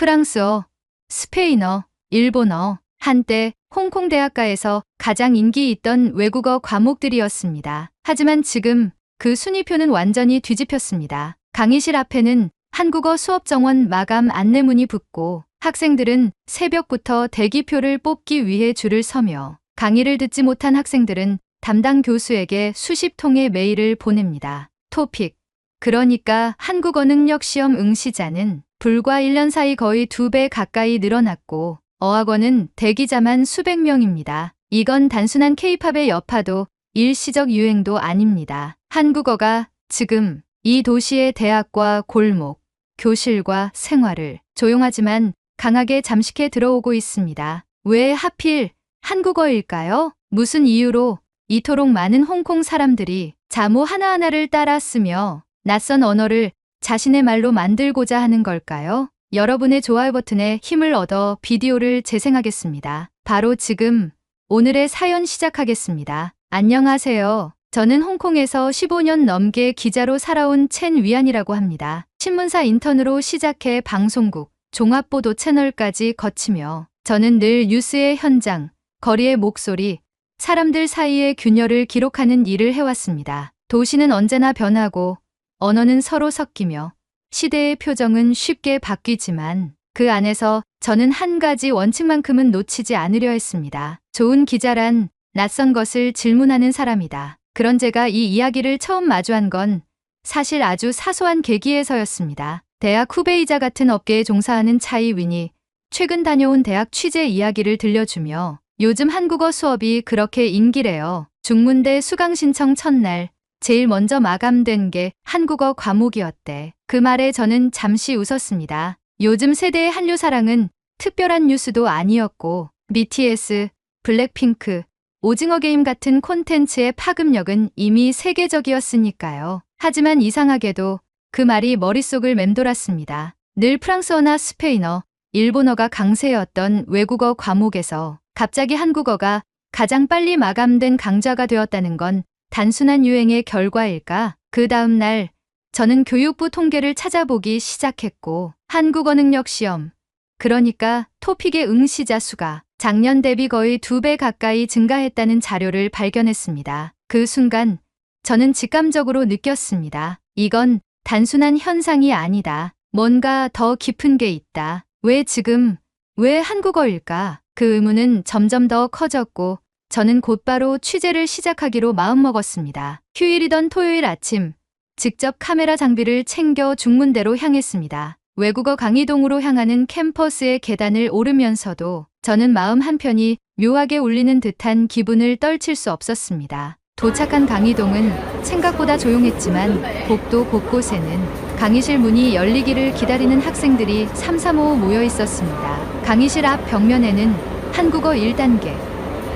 프랑스어, 스페인어, 일본어, 한때 홍콩 대학가에서 가장 인기 있던 외국어 과목들이었습니다. 하지만 지금 그 순위표는 완전히 뒤집혔습니다. 강의실 앞에는 한국어 수업 정원 마감 안내문이 붙고 학생들은 새벽부터 대기표를 뽑기 위해 줄을 서며 강의를 듣지 못한 학생들은 담당 교수에게 수십 통의 메일을 보냅니다. 토픽, 그러니까 한국어 능력 시험 응시자는 불과 1년 사이 거의 2배 가까이 늘어났고 어학원은 대기자만 수백 명입니다. 이건 단순한 K-팝의 여파도 일시적 유행도 아닙니다. 한국어가 지금 이 도시의 대학과 골목, 교실과 생활을 조용하지만 강하게 잠식해 들어오고 있습니다. 왜 하필 한국어일까요? 무슨 이유로 이토록 많은 홍콩 사람들이 자모 하나하나를 따라 쓰며 낯선 언어를 자신의 말로 만들고자 하는 걸까요? 여러분의 좋아요 버튼에 힘을 얻어 비디오를 재생하겠습니다. 바로 지금 오늘의 사연 시작하겠습니다. 안녕하세요. 저는 홍콩에서 15년 넘게 기자로 살아온 첸 위안이라고 합니다. 신문사 인턴으로 시작해 방송국, 종합보도 채널까지 거치며 저는 늘 뉴스의 현장, 거리의 목소리, 사람들 사이의 균열을 기록하는 일을 해왔습니다. 도시는 언제나 변하고 언어는 서로 섞이며 시대의 표정은 쉽게 바뀌지만 그 안에서 저는 한 가지 원칙만큼은 놓치지 않으려 했습니다. 좋은 기자란 낯선 것을 질문하는 사람이다. 그런 제가 이 이야기를 처음 마주한 건 사실 아주 사소한 계기에서였습니다. 대학 후배이자 같은 업계에 종사하는 차이 윈이 최근 다녀온 대학 취재 이야기를 들려주며 요즘 한국어 수업이 그렇게 인기래요. 중문대 수강 신청 첫날 제일 먼저 마감된 게 한국어 과목이었대. 그 말에 저는 잠시 웃었습니다. 요즘 세대의 한류 사랑은 특별한 뉴스도 아니었고 BTS, 블랙핑크, 오징어 게임 같은 콘텐츠의 파급력은 이미 세계적이었으니까요. 하지만 이상하게도 그 말이 머릿속을 맴돌았습니다. 늘 프랑스어나 스페인어, 일본어가 강세였던 외국어 과목에서 갑자기 한국어가 가장 빨리 마감된 강좌가 되었다는 건 단순한 유행의 결과일까? 그 다음 날 저는 교육부 통계를 찾아보기 시작했고 한국어 능력 시험, 그러니까 토픽의 응시자 수가 작년 대비 거의 2배 가까이 증가했다는 자료를 발견했습니다. 그 순간 저는 직감적으로 느꼈습니다. 이건 단순한 현상이 아니다. 뭔가 더 깊은 게 있다. 왜 지금, 왜 한국어일까? 그 의문은 점점 더 커졌고 저는 곧바로 취재를 시작하기로 마음먹었습니다. 휴일이던 토요일 아침, 직접 카메라 장비를 챙겨 중문대로 향했습니다. 외국어 강의동으로 향하는 캠퍼스의 계단을 오르면서도 저는 마음 한편이 묘하게 울리는 듯한 기분을 떨칠 수 없었습니다. 도착한 강의동은 생각보다 조용했지만 복도 곳곳에는 강의실 문이 열리기를 기다리는 학생들이 삼삼오오 모여 있었습니다. 강의실 앞 벽면에는 한국어 1단계,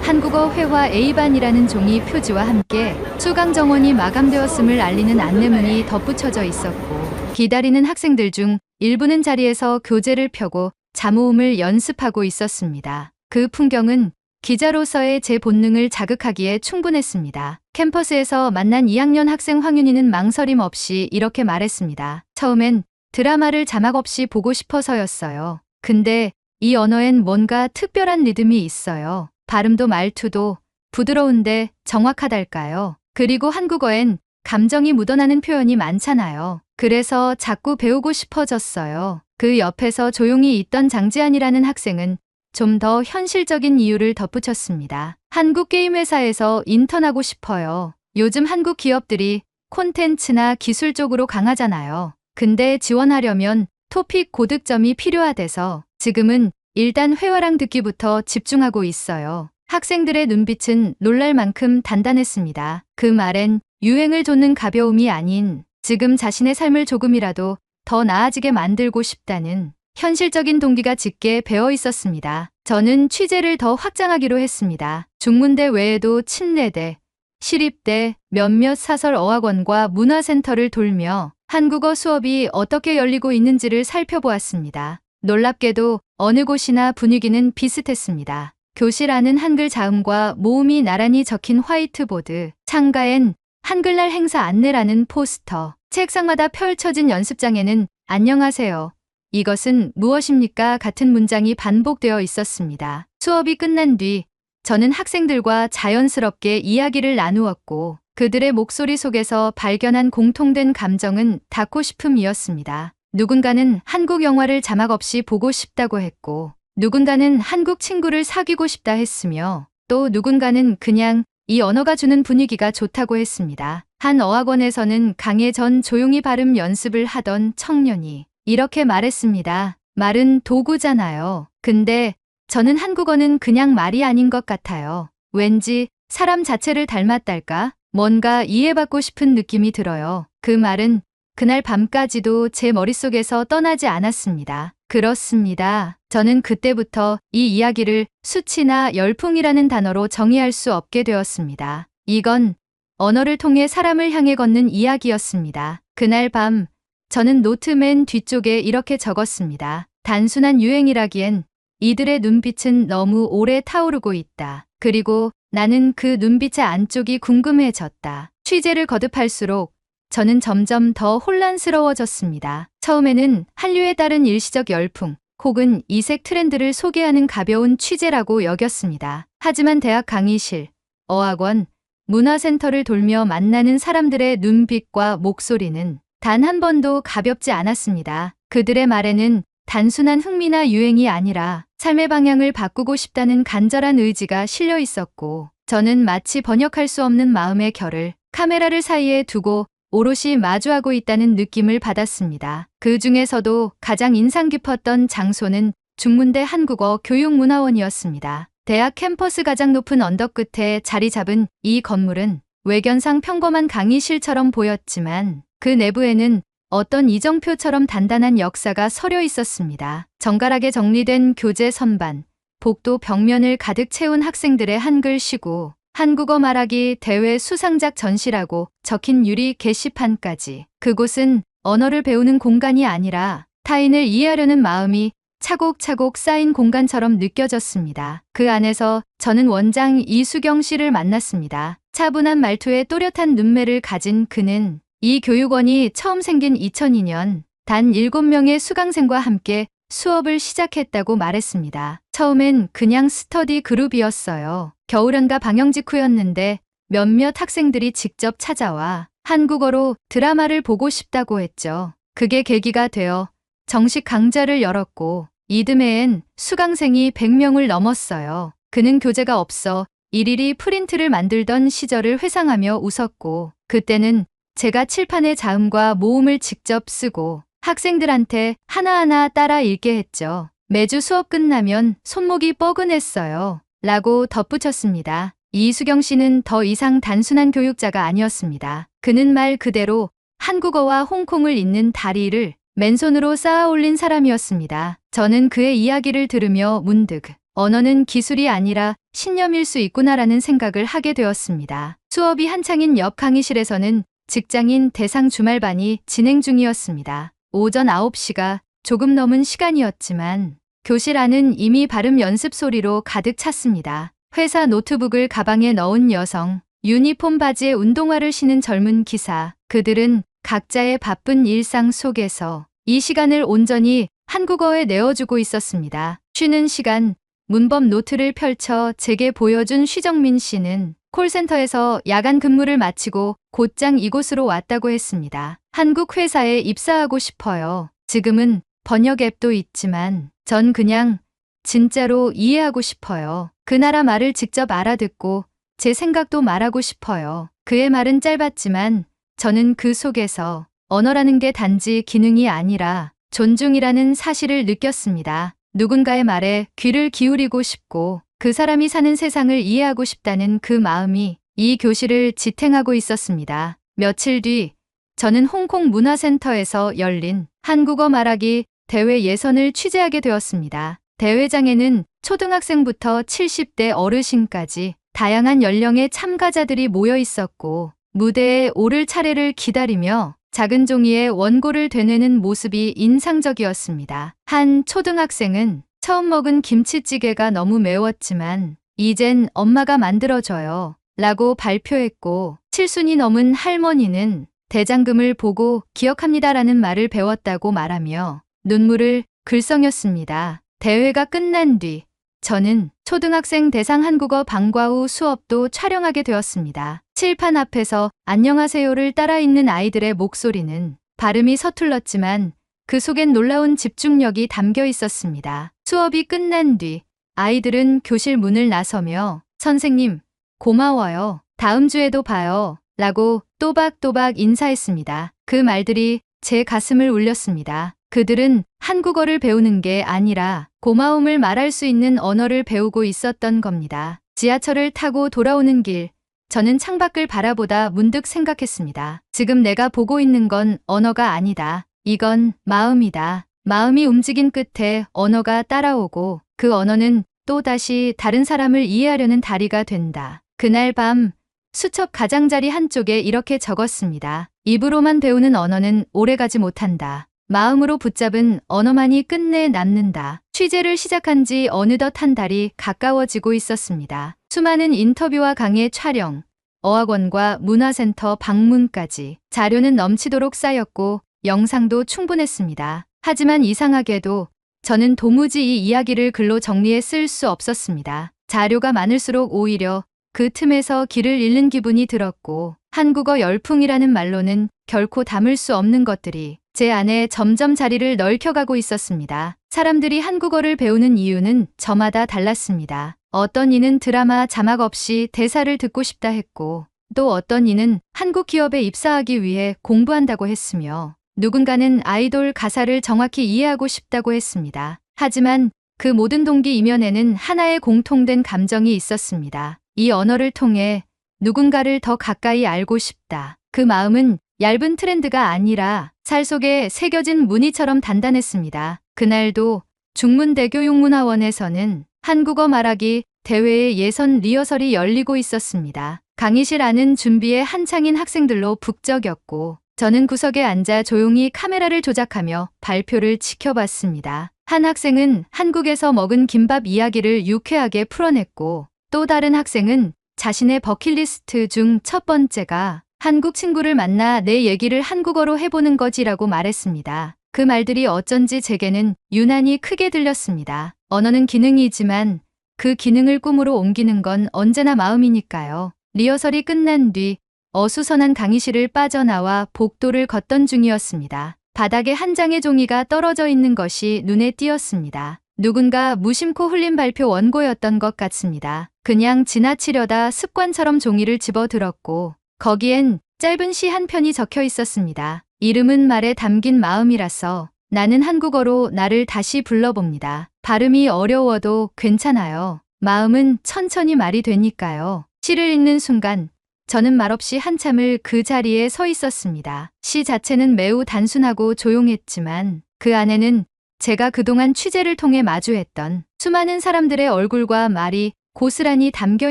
한국어 회화 A반이라는 종이 표지와 함께 수강 정원이 마감되었음을 알리는 안내문이 덧붙여져 있었고 기다리는 학생들 중 일부는 자리에서 교재를 펴고 잠오음을 연습하고 있었습니다. 그 풍경은 기자로서의 제 본능을 자극하기에 충분했습니다. 캠퍼스에서 만난 2학년 학생 황윤희는 망설임 없이 이렇게 말했습니다. 처음엔 드라마를 자막 없이 보고 싶어서였어요. 근데 이 언어엔 뭔가 특별한 리듬이 있어요. 발음도 말투도 부드러운데 정확하달까요? 그리고 한국어엔 감정이 묻어나는 표현이 많잖아요. 그래서 자꾸 배우고 싶어졌어요. 그 옆에서 조용히 있던 장지안이라는 학생은 좀 더 현실적인 이유를 덧붙였습니다. 한국 게임 회사에서 인턴하고 싶어요. 요즘 한국 기업들이 콘텐츠나 기술 쪽으로 강하잖아요. 근데 지원하려면 토픽 고득점이 필요하대서 지금은 일단 회화랑 듣기부터 집중하고 있어요. 학생들의 눈빛은 놀랄 만큼 단단했습니다. 그 말엔 유행을 좇는 가벼움이 아닌 지금 자신의 삶을 조금이라도 더 나아지게 만들고 싶다는 현실적인 동기가 짙게 배어 있었습니다. 저는 취재를 더 확장하기로 했습니다. 중문대 외에도 친례대, 시립대, 몇몇 사설 어학원과 문화센터를 돌며 한국어 수업이 어떻게 열리고 있는지를 살펴보았습니다. 놀랍게도 어느 곳이나 분위기는 비슷했습니다. 교실 안은 한글 자음과 모음이 나란히 적힌 화이트보드, 창가엔 한글날 행사 안내라는 포스터, 책상마다 펼쳐진 연습장에는 안녕하세요. 이것은 무엇입니까? 같은 문장이 반복되어 있었습니다. 수업이 끝난 뒤 저는 학생들과 자연스럽게 이야기를 나누었고 그들의 목소리 속에서 발견한 공통된 감정은 닫고 싶음이었습니다. 누군가는 한국 영화를 자막 없이 보고 싶다고 했고 누군가는 한국 친구를 사귀고 싶다 했으며 또 누군가는 그냥 이 언어가 주는 분위기가 좋다고 했습니다. 한 어학원에서는 강의 전 조용히 발음 연습을 하던 청년이 이렇게 말했습니다. 말은 도구잖아요. 근데 저는 한국어는 그냥 말이 아닌 것 같아요. 왠지 사람 자체를 닮았달까? 뭔가 이해받고 싶은 느낌이 들어요. 그 말은 그날 밤까지도 제 머릿속에서 떠나지 않았습니다. 그렇습니다. 저는 그때부터 이 이야기를 수치나 열풍이라는 단어로 정의할 수 없게 되었습니다. 이건 언어를 통해 사람을 향해 걷는 이야기였습니다. 그날 밤 저는 노트 맨 뒤쪽에 이렇게 적었습니다. 단순한 유행이라기엔 이들의 눈빛은 너무 오래 타오르고 있다. 그리고 나는 그 눈빛의 안쪽이 궁금해졌다. 취재를 거듭할수록 저는 점점 더 혼란스러워졌습니다. 처음에는 한류에 따른 일시적 열풍 혹은 이색 트렌드를 소개하는 가벼운 취재라고 여겼습니다. 하지만 대학 강의실, 어학원, 문화센터를 돌며 만나는 사람들의 눈빛과 목소리는 단 한 번도 가볍지 않았습니다. 그들의 말에는 단순한 흥미나 유행이 아니라 삶의 방향을 바꾸고 싶다는 간절한 의지가 실려 있었고 저는 마치 번역할 수 없는 마음의 결을 카메라를 사이에 두고 오롯이 마주하고 있다는 느낌을 받았습니다. 그 중에서도 가장 인상 깊었던 장소는 중문대 한국어 교육문화원이었습니다. 대학 캠퍼스 가장 높은 언덕 끝에 자리 잡은 이 건물은 외견상 평범한 강의실처럼 보였지만 그 내부에는 어떤 이정표처럼 단단한 역사가 서려 있었습니다. 정갈하게 정리된 교재 선반, 복도 벽면을 가득 채운 학생들의 한글시구, 한국어 말하기 대회 수상작 전시라고 적힌 유리 게시판까지. 그곳은 언어를 배우는 공간이 아니라 타인을 이해하려는 마음이 차곡차곡 쌓인 공간처럼 느껴졌습니다. 그 안에서 저는 원장 이수경 씨를 만났습니다. 차분한 말투에 또렷한 눈매를 가진 그는 이 교육원이 처음 생긴 2002년 단 7명의 수강생과 함께 수업을 시작했다고 말했습니다. 처음엔 그냥 스터디 그룹이었어요. 겨울연가 방영 직후였는데 몇몇 학생들이 직접 찾아와 한국어로 드라마를 보고 싶다고 했죠. 그게 계기가 되어 정식 강좌를 열었고 이듬해엔 수강생이 100명을 넘었어요. 그는 교재가 없어 일일이 프린트를 만들던 시절을 회상하며 웃었고 그때는 제가 칠판에 자음과 모음을 직접 쓰고 학생들한테 하나하나 따라 읽게 했죠. 매주 수업 끝나면 손목이 뻐근했어요. 라고 덧붙였습니다. 이수경 씨는 더 이상 단순한 교육자가 아니었습니다. 그는 말 그대로 한국어와 홍콩을 잇는 다리를 맨손으로 쌓아 올린 사람이었습니다. 저는 그의 이야기를 들으며 문득 언어는 기술이 아니라 신념일 수 있구나라는 생각을 하게 되었습니다. 수업이 한창인 옆 강의실에서는 직장인 대상 주말반이 진행 중이었습니다. 오전 9시가 조금 넘은 시간이었지만 교실 안은 이미 발음 연습 소리로 가득 찼습니다. 회사 노트북을 가방에 넣은 여성, 유니폼 바지에 운동화를 신은 젊은 기사, 그들은 각자의 바쁜 일상 속에서 이 시간을 온전히 한국어에 내어주고 있었습니다. 쉬는 시간, 문법 노트를 펼쳐 제게 보여준 쉬정민 씨는 콜센터에서 야간 근무를 마치고 곧장 이곳으로 왔다고 했습니다. 한국 회사에 입사하고 싶어요. 지금은 번역 앱도 있지만 전 그냥 진짜로 이해하고 싶어요. 그 나라 말을 직접 알아듣고 제 생각도 말하고 싶어요. 그의 말은 짧았지만 저는 그 속에서 언어라는 게 단지 기능이 아니라 존중이라는 사실을 느꼈습니다. 누군가의 말에 귀를 기울이고 싶고 그 사람이 사는 세상을 이해하고 싶다는 그 마음이 이 교실을 지탱하고 있었습니다. 며칠 뒤 저는 홍콩 문화센터에서 열린 한국어 말하기 대회 예선을 취재하게 되었습니다. 대회장에는 초등학생부터 70대 어르신까지 다양한 연령의 참가자들이 모여 있었고 무대에 오를 차례를 기다리며 작은 종이에 원고를 되뇌는 모습이 인상적이었습니다. 한 초등학생은 처음 먹은 김치찌개가 너무 매웠지만 이젠 엄마가 만들어줘요 라고 발표했고 7순이 넘은 할머니는 대장금을 보고 기억합니다라는 말을 배웠다고 말하며 눈물을 글썽였습니다. 대회가 끝난 뒤 저는 초등학생 대상 한국어 방과 후 수업도 촬영하게 되었습니다. 칠판 앞에서 안녕하세요를 따라 읽는 아이들의 목소리는 발음이 서툴렀지만 그 속엔 놀라운 집중력이 담겨 있었습니다. 수업이 끝난 뒤 아이들은 교실 문을 나서며 선생님, 고마워요. 다음 주에도 봐요. 라고 또박또박 인사했습니다. 그 말들이 제 가슴을 울렸습니다. 그들은 한국어를 배우는 게 아니라 고마움을 말할 수 있는 언어를 배우고 있었던 겁니다. 지하철을 타고 돌아오는 길, 저는 창밖을 바라보다 문득 생각했습니다. 지금 내가 보고 있는 건 언어가 아니다. 이건 마음이다. 마음이 움직인 끝에 언어가 따라오고 그 언어는 또다시 다른 사람을 이해하려는 다리가 된다. 그날 밤 수첩 가장자리 한쪽에 이렇게 적었습니다. 입으로만 배우는 언어는 오래가지 못한다. 마음으로 붙잡은 언어만이 끝내 남는다. 취재를 시작한 지 어느덧 한 달이 가까워지고 있었습니다. 수많은 인터뷰와 강의 촬영, 어학원과 문화센터 방문까지 자료는 넘치도록 쌓였고 영상도 충분했습니다. 하지만 이상하게도 저는 도무지 이 이야기를 글로 정리해 쓸 수 없었습니다. 자료가 많을수록 오히려 그 틈에서 길을 잃는 기분이 들었고 한국어 열풍이라는 말로는 결코 담을 수 없는 것들이 제 안에 점점 자리를 넓혀가고 있었습니다. 사람들이 한국어를 배우는 이유는 저마다 달랐습니다. 어떤 이는 드라마 자막 없이 대사를 듣고 싶다 했고 또 어떤 이는 한국 기업에 입사하기 위해 공부한다고 했으며 누군가는 아이돌 가사를 정확히 이해하고 싶다고 했습니다. 하지만 그 모든 동기 이면에는 하나의 공통된 감정이 있었습니다. 이 언어를 통해 누군가를 더 가까이 알고 싶다. 그 마음은 얇은 트렌드가 아니라 살 속에 새겨진 무늬처럼 단단했습니다. 그날도 중문대교 용문화원에서는 한국어 말하기 대회의 예선 리허설이 열리고 있었습니다. 강의실 안은 준비에 한창인 학생들로 북적였고 저는 구석에 앉아 조용히 카메라를 조작하며 발표를 지켜봤습니다. 한 학생은 한국에서 먹은 김밥 이야기를 유쾌하게 풀어냈고 또 다른 학생은 자신의 버킷리스트 중 첫 번째가 한국 친구를 만나 내 얘기를 한국어로 해보는 거지라고 말했습니다. 그 말들이 어쩐지 제게는 유난히 크게 들렸습니다. 언어는 기능이지만 그 기능을 꿈으로 옮기는 건 언제나 마음이니까요. 리허설이 끝난 뒤 어수선한 강의실을 빠져나와 복도를 걷던 중이었습니다. 바닥에 한 장의 종이가 떨어져 있는 것이 눈에 띄었습니다. 누군가 무심코 흘린 발표 원고였던 것 같습니다. 그냥 지나치려다 습관처럼 종이를 집어들었고 거기엔 짧은 시 한 편이 적혀 있었습니다. 이름은 말에 담긴 마음이라서 나는 한국어로 나를 다시 불러봅니다. 발음이 어려워도 괜찮아요. 마음은 천천히 말이 되니까요. 시를 읽는 순간 저는 말없이 한참을 그 자리에 서 있었습니다. 시 자체는 매우 단순하고 조용했지만 그 안에는 제가 그동안 취재를 통해 마주했던 수많은 사람들의 얼굴과 말이 고스란히 담겨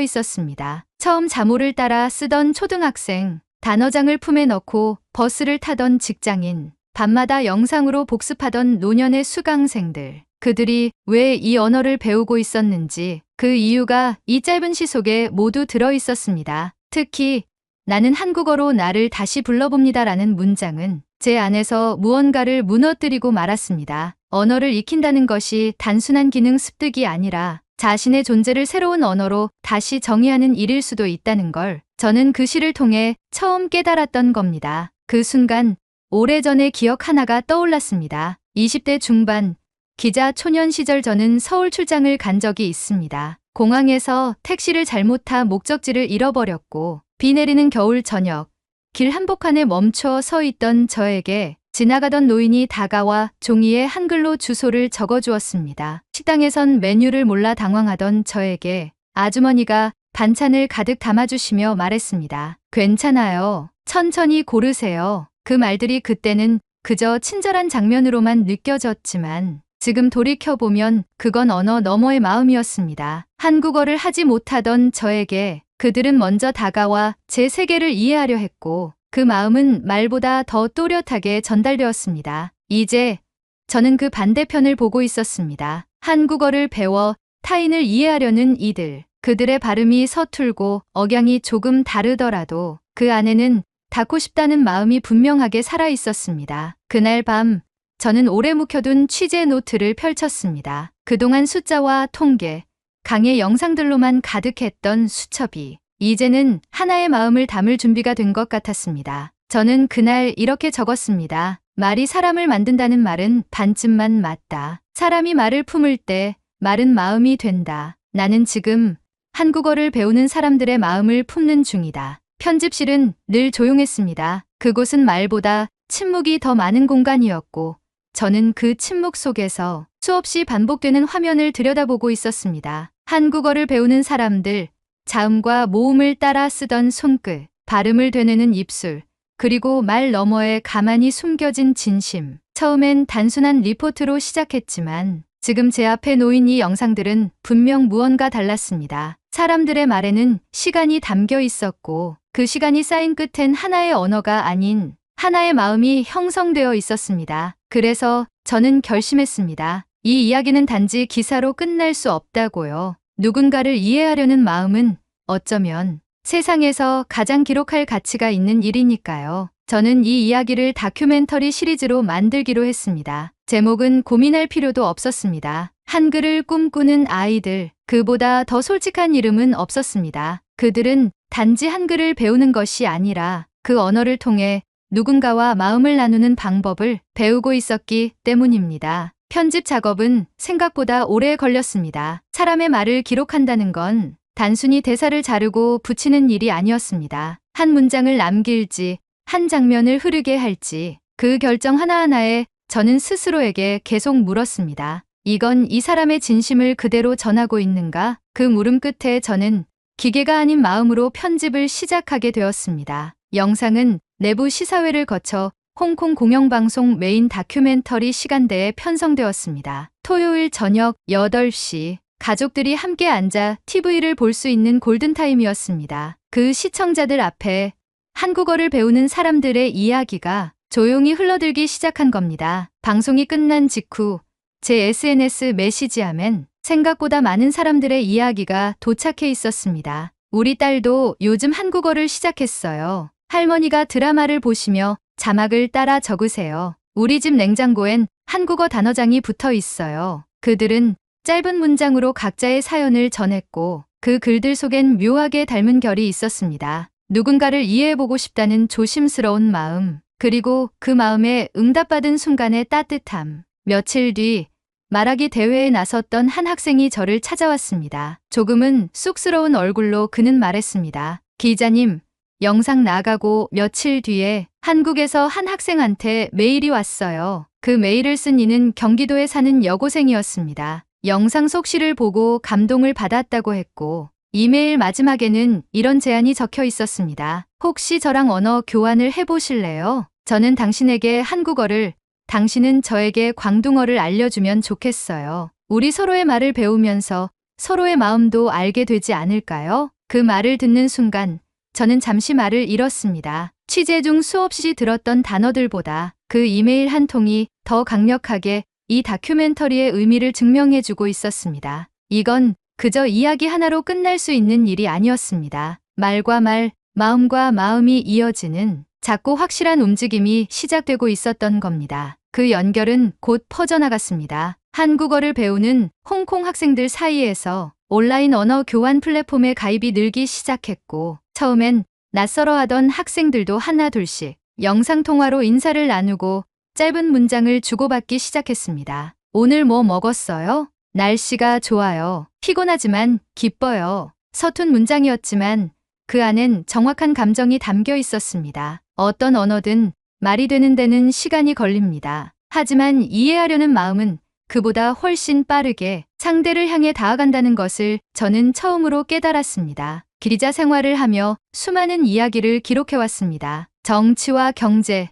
있었습니다. 처음 자모를 따라 쓰던 초등학생, 단어장을 품에 넣고 버스를 타던 직장인, 밤마다 영상으로 복습하던 노년의 수강생들. 그들이 왜 이 언어를 배우고 있었는지 그 이유가 이 짧은 시 속에 모두 들어 있었습니다. 특히 나는 한국어로 나를 다시 불러봅니다라는 문장은 제 안에서 무언가를 무너뜨리고 말았습니다. 언어를 익힌다는 것이 단순한 기능 습득이 아니라 자신의 존재를 새로운 언어로 다시 정의하는 일일 수도 있다는 걸 저는 그 시를 통해 처음 깨달았던 겁니다. 그 순간 오래전의 기억 하나가 떠올랐습니다. 20대 중반 기자 초년 시절 저는 서울 출장을 간 적이 있습니다. 공항에서 택시를 잘못 타 목적지를 잃어버렸고 비 내리는 겨울 저녁 길 한복판에 멈춰 서 있던 저에게 지나가던 노인이 다가와 종이에 한글로 주소를 적어주었습니다. 식당에선 메뉴를 몰라 당황하던 저에게 아주머니가 반찬을 가득 담아주시며 말했습니다. 괜찮아요. 천천히 고르세요. 그 말들이 그때는 그저 친절한 장면으로만 느껴졌지만 지금 돌이켜보면 그건 언어 너머의 마음이었습니다. 한국어를 하지 못하던 저에게 그들은 먼저 다가와 제 세계를 이해하려 했고 그 마음은 말보다 더 또렷하게 전달되었습니다. 이제 저는 그 반대편을 보고 있었습니다. 한국어를 배워 타인을 이해하려는 이들. 그들의 발음이 서툴고 억양이 조금 다르더라도 그 안에는 닿고 싶다는 마음이 분명하게 살아 있었습니다. 그날 밤 저는 오래 묵혀둔 취재 노트를 펼쳤습니다. 그동안 숫자와 통계, 강의 영상들로만 가득했던 수첩이 이제는 하나의 마음을 담을 준비가 된 것 같았습니다. 저는 그날 이렇게 적었습니다. 말이 사람을 만든다는 말은 반쯤만 맞다. 사람이 말을 품을 때 말은 마음이 된다. 나는 지금 한국어를 배우는 사람들의 마음을 품는 중이다. 편집실은 늘 조용했습니다. 그곳은 말보다 침묵이 더 많은 공간이었고 저는 그 침묵 속에서 수없이 반복되는 화면을 들여다보고 있었습니다. 한국어를 배우는 사람들, 자음과 모음을 따라 쓰던 손끝, 발음을 되뇌는 입술, 그리고 말 너머에 가만히 숨겨진 진심. 처음엔 단순한 리포트로 시작했지만 지금 제 앞에 놓인 이 영상들은 분명 무언가 달랐습니다. 사람들의 말에는 시간이 담겨 있었고 그 시간이 쌓인 끝엔 하나의 언어가 아닌 하나의 마음이 형성되어 있었습니다. 그래서 저는 결심했습니다. 이 이야기는 단지 기사로 끝날 수 없다고요. 누군가를 이해하려는 마음은 어쩌면 세상에서 가장 기록할 가치가 있는 일이니까요. 저는 이 이야기를 다큐멘터리 시리즈로 만들기로 했습니다. 제목은 고민할 필요도 없었습니다. 한글을 꿈꾸는 아이들, 그보다 더 솔직한 이름은 없었습니다. 그들은 단지 한글을 배우는 것이 아니라 그 언어를 통해 누군가와 마음을 나누는 방법을 배우고 있었기 때문입니다. 편집 작업은 생각보다 오래 걸렸습니다. 사람의 말을 기록한다는 건 단순히 대사를 자르고 붙이는 일이 아니었습니다. 한 문장을 남길지, 한 장면을 흐르게 할지, 그 결정 하나하나에 저는 스스로에게 계속 물었습니다. 이건 이 사람의 진심을 그대로 전하고 있는가? 그 물음 끝에 저는 기계가 아닌 마음으로 편집을 시작하게 되었습니다. 영상은 내부 시사회를 거쳐 홍콩 공영방송 메인 다큐멘터리 시간대에 편성되었습니다. 토요일 저녁 8시 가족들이 함께 앉아 TV를 볼 수 있는 골든타임이었습니다. 그 시청자들 앞에 한국어를 배우는 사람들의 이야기가 조용히 흘러들기 시작한 겁니다. 방송이 끝난 직후 제 SNS 메시지함엔 생각보다 많은 사람들의 이야기가 도착해 있었습니다. 우리 딸도 요즘 한국어를 시작했어요. 할머니가 드라마를 보시며 자막을 따라 적으세요. 우리 집 냉장고엔 한국어 단어장이 붙어 있어요. 그들은 짧은 문장으로 각자의 사연을 전했고 그 글들 속엔 묘하게 닮은 결이 있었습니다. 누군가를 이해해보고 싶다는 조심스러운 마음, 그리고 그 마음에 응답받은 순간의 따뜻함. 며칠 뒤 말하기 대회에 나섰던 한 학생이 저를 찾아왔습니다. 조금은 쑥스러운 얼굴로 그는 말했습니다. 기자님, 영상 나가고 며칠 뒤에 한국에서 한 학생한테 메일이 왔어요. 그 메일을 쓴 이는 경기도에 사는 여고생이었습니다. 영상 속시를 보고 감동을 받았다고 했고 이메일 마지막에는 이런 제안이 적혀 있었습니다. 혹시 저랑 언어 교환을 해보실래요? 저는 당신에게 한국어를, 당신은 저에게 광둥어를 알려주면 좋겠어요. 우리 서로의 말을 배우면서 서로의 마음도 알게 되지 않을까요? 그 말을 듣는 순간 저는 잠시 말을 잃었습니다. 취재 중 수없이 들었던 단어들보다 그 이메일 한 통이 더 강력하게 이 다큐멘터리의 의미를 증명해주고 있었습니다. 이건 그저 이야기 하나로 끝날 수 있는 일이 아니었습니다. 말과 말, 마음과 마음이 이어지는 작고 확실한 움직임이 시작되고 있었던 겁니다. 그 연결은 곧 퍼져나갔습니다. 한국어를 배우는 홍콩 학생들 사이에서 온라인 언어 교환 플랫폼에 가입이 늘기 시작했고 처음엔 낯설어하던 학생들도 하나둘씩 영상통화로 인사를 나누고 짧은 문장을 주고받기 시작했습니다. 오늘 뭐 먹었어요? 날씨가 좋아요. 피곤하지만 기뻐요. 서툰 문장이었지만 그 안엔 정확한 감정이 담겨 있었습니다. 어떤 언어든 말이 되는 데는 시간이 걸립니다. 하지만 이해하려는 마음은 그보다 훨씬 빠르게 상대를 향해 다가간다는 것을 저는 처음으로 깨달았습니다. 기자 생활을 하며 수많은 이야기를 기록해왔습니다. 정치와 경제,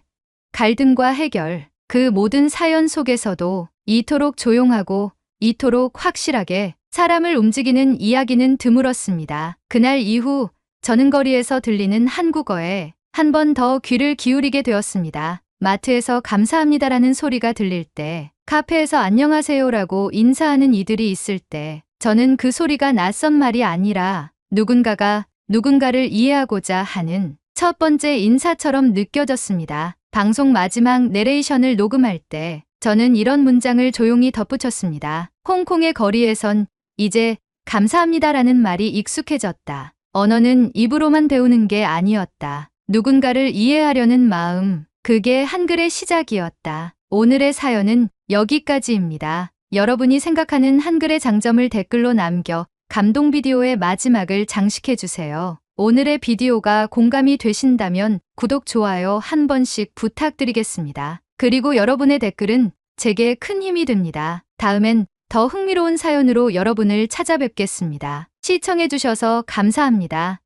갈등과 해결, 그 모든 사연 속에서도 이토록 조용하고 이토록 확실하게 사람을 움직이는 이야기는 드물었습니다. 그날 이후 저는 거리에서 들리는 한국어에 한 번 더 귀를 기울이게 되었습니다. 마트에서 감사합니다라는 소리가 들릴 때, 카페에서 안녕하세요라고 인사하는 이들이 있을 때, 저는 그 소리가 낯선 말이 아니라 누군가가 누군가를 이해하고자 하는 첫 번째 인사처럼 느껴졌습니다. 방송 마지막 내레이션을 녹음할 때 저는 이런 문장을 조용히 덧붙였습니다. 홍콩의 거리에선 이제 감사합니다라는 말이 익숙해졌다. 언어는 입으로만 배우는 게 아니었다. 누군가를 이해하려는 마음, 그게 한글의 시작이었다. 오늘의 사연은 여기까지입니다. 여러분이 생각하는 한글의 장점을 댓글로 남겨 감동 비디오의 마지막을 장식해주세요. 오늘의 비디오가 공감이 되신다면 구독, 좋아요 한 번씩 부탁드리겠습니다. 그리고 여러분의 댓글은 제게 큰 힘이 됩니다. 다음엔 더 흥미로운 사연으로 여러분을 찾아뵙겠습니다. 시청해주셔서 감사합니다.